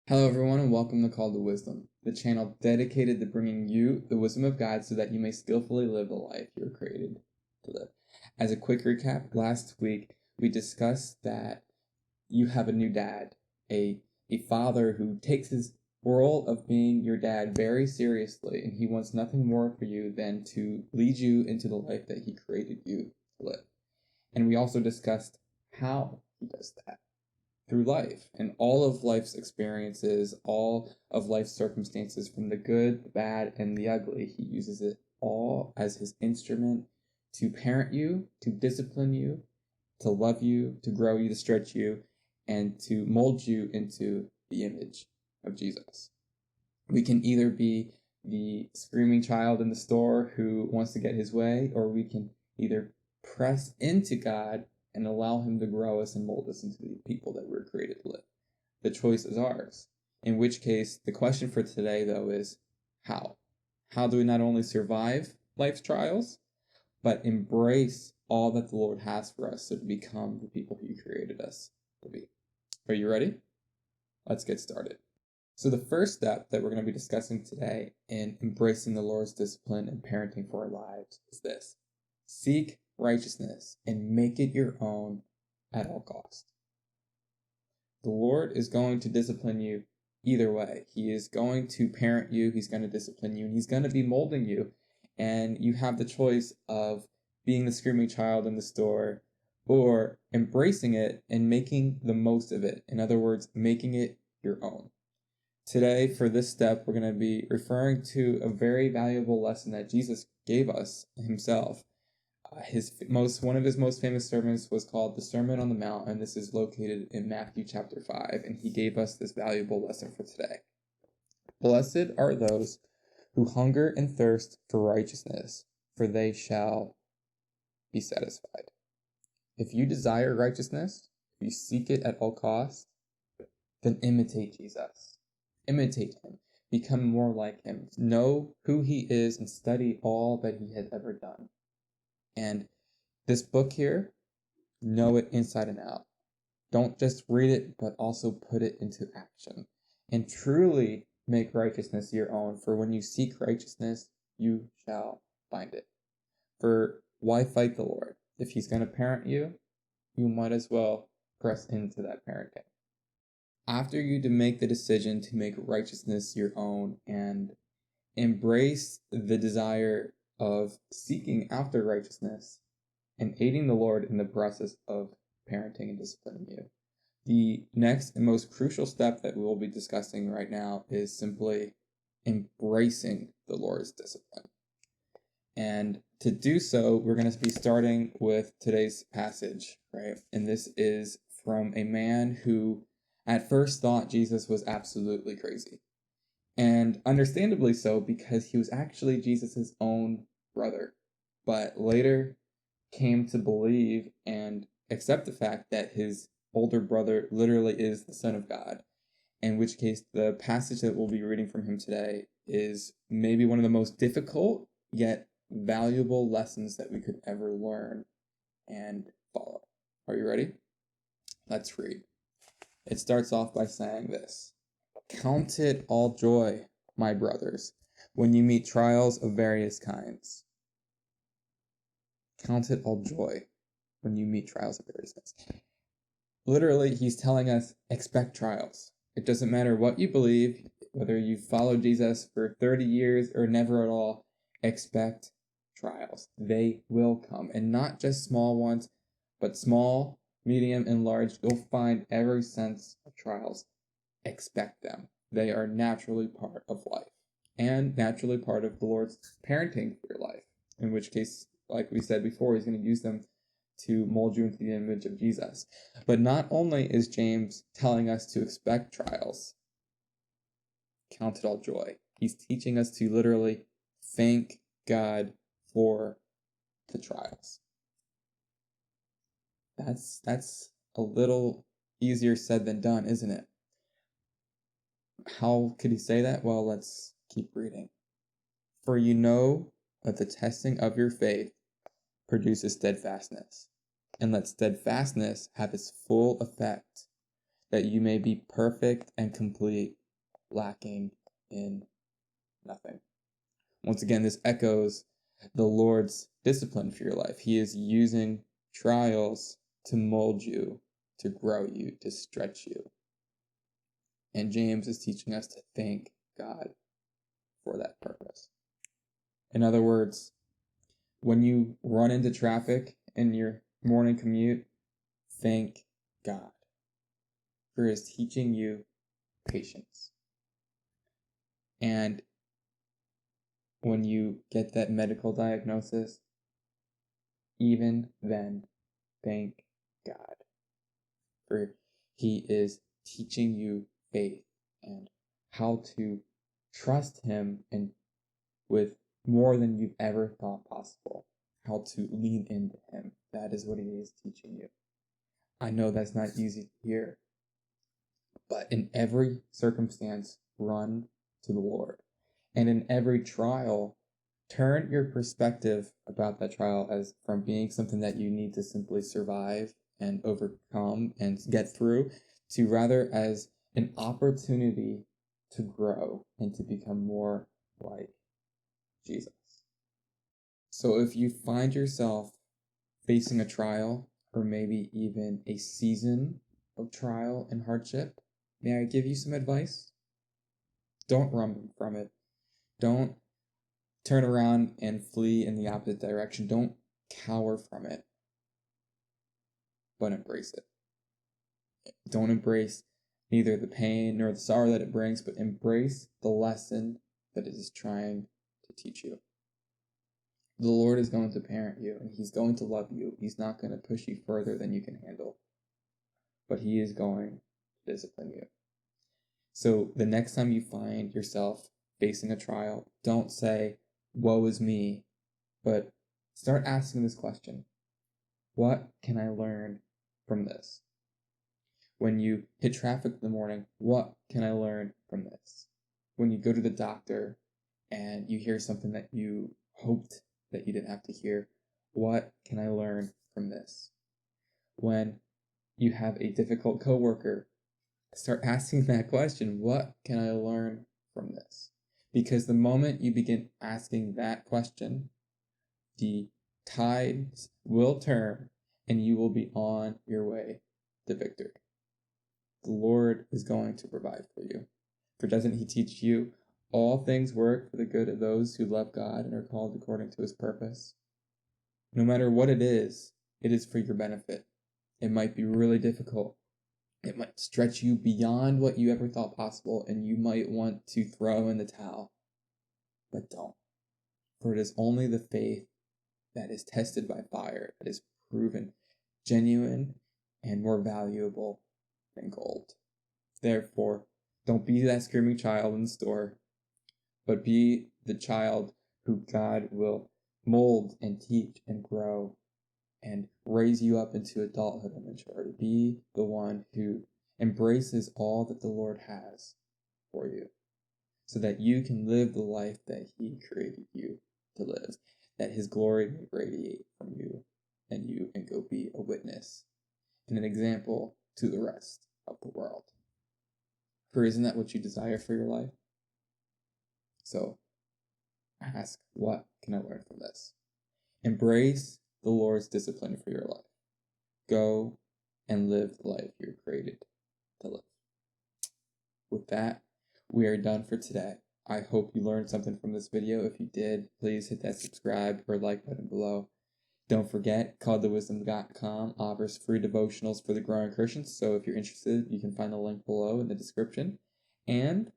Hello, everyone, and welcome to Call to Wisdom, the channel dedicated to bringing you the wisdom of God so that you may skillfully live the life you were created to live. As a quick recap, last week we discussed that you have a new dad, a father who takes his role of being your dad very seriously, and he wants nothing more for you than to lead you into the life that he created you to live. And we also discussed how he does that through life and all of life's experiences, all of life's circumstances, from the good, the bad, and the ugly. He uses it all as his instrument to parent you, to discipline you, to love you, to grow you, to stretch you, and to mold you into the image of Jesus. We can either be the screaming child in the store who wants to get his way, or we can either press into God and allow him to grow us and mold us into the people that we're created to live. The choice is ours. In which case, the question for today, though, is how? How do we not only survive life's trials, but embrace all that the Lord has for us so to become the people he created us to be? Are you ready? Let's get started. So the first step that we're going to be discussing today in embracing the Lord's discipline and parenting for our lives is this: seek righteousness and make it your own at all cost. The Lord is going to discipline you either way. He is going to parent you, he's going to discipline you, and he's going to be molding you. And you have the choice of being the screaming child in the store or embracing it and making the most of it. In other words, making it your own. Today, for this step, we're going to be referring to a very valuable lesson that Jesus gave us himself. One of his most famous sermons was called the Sermon on the Mount, and this is located in Matthew chapter 5, and he gave us this valuable lesson for today. Blessed are those who hunger and thirst for righteousness, for they shall be satisfied. If you desire righteousness, if you seek it at all costs, then imitate Jesus. Imitate him. Become more like him. Know who he is and study all that he has ever done. And this book here, know it inside and out. Don't just read it, but also put it into action. And truly make righteousness your own. For when you seek righteousness, you shall find it. For why fight the Lord? If he's going to parent you, you might as well press into that parenting. After you to make the decision to make righteousness your own and embrace the desire of seeking after righteousness and aiding the Lord in the process of parenting and disciplining you, the next and most crucial step that we will be discussing right now is simply embracing the Lord's discipline. And to do so, we're going to be starting with today's passage, right? And this is from a man who at first thought Jesus was absolutely crazy. And understandably so, because he was actually Jesus' own brother, but later came to believe and accept the fact that his older brother literally is the Son of God, in which case the passage that we'll be reading from him today is maybe one of the most difficult yet valuable lessons that we could ever learn and follow. Are you ready? Let's read. It starts off by saying this: "Count it all joy, my brothers, when you meet trials of various kinds." Count it all joy when you meet trials of various kinds. Literally, he's telling us, expect trials. It doesn't matter what you believe, whether you followed Jesus for 30 years or never at all, expect trials. They will come. And not just small ones, but small, medium, and large. You'll find every sense of trials. Expect them. They are naturally part of life and naturally part of the Lord's parenting for your life, in which case, like we said before, he's going to use them to mold you into the image of Jesus. But not only is James telling us to expect trials, count it all joy. He's teaching us to literally thank God for the trials. That's a little easier said than done, isn't it? How could he say that? Well, let's keep reading. "For you know that the testing of your faith produces steadfastness, and let steadfastness have its full effect, that you may be perfect and complete, lacking in nothing. Once again, this echoes the Lord's discipline for your life. He is using trials to mold you, to grow you, to stretch you. And James is teaching us to thank God for that purpose. In other words, when you run into traffic in your morning commute, thank God for His teaching you patience. And when you get that medical diagnosis, even then, thank God for He is teaching you faith and how to trust Him and with more than you've ever thought possible, how to lean into Him. That is what He is teaching you. I know that's not easy to hear, but in every circumstance, run to the Lord. And in every trial, turn your perspective about that trial as from being something that you need to simply survive and overcome and get through to rather as an opportunity to grow and to become more like Jesus. So if you find yourself facing a trial or maybe even a season of trial and hardship, may I give you some advice? Don't run from it. Don't turn around and flee in the opposite direction. Don't cower from it, but embrace it. Don't embrace neither the pain nor the sorrow that it brings, but embrace the lesson that it is trying to teach you. The Lord is going to parent you, and He's going to love you. He's not going to push you further than you can handle, but He is going to discipline you. So the next time you find yourself facing a trial, don't say, woe is me, but start asking this question: what can I learn from this? When you hit traffic in the morning, what can I learn from this? When you go to the doctor and you hear something that you hoped that you didn't have to hear, what can I learn from this? When you have a difficult coworker, start asking that question: what can I learn from this? Because the moment you begin asking that question, the tides will turn and you will be on your way to victory. The Lord is going to provide for you. For doesn't He teach you all things work for the good of those who love God and are called according to His purpose? No matter what it is for your benefit. It might be really difficult. It might stretch you beyond what you ever thought possible, and you might want to throw in the towel. But don't. For it is only the faith that is tested by fire that is proven genuine and more valuable than gold. Therefore, don't be that screaming child in the store, but be the child who God will mold and teach and grow and raise you up into adulthood and maturity. Be the one who embraces all that the Lord has for you, so that you can live the life that He created you to live, that His glory may radiate from you, and you can go be a witness and an example to the rest of the world. For isn't that what you desire for your life? So ask, what can I learn from this? Embrace the Lord's discipline for your life. Go and live the life you're created to live. With that, we are done for today. I hope you learned something from this video. If you did, please hit that subscribe or like button below. Don't forget, calledtowisdom.com offers free devotionals for the growing Christians. So if you're interested, you can find the link below in the description. And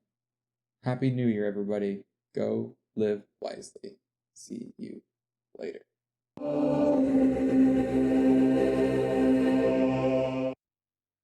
Happy New Year, everybody. Go live wisely. See you later.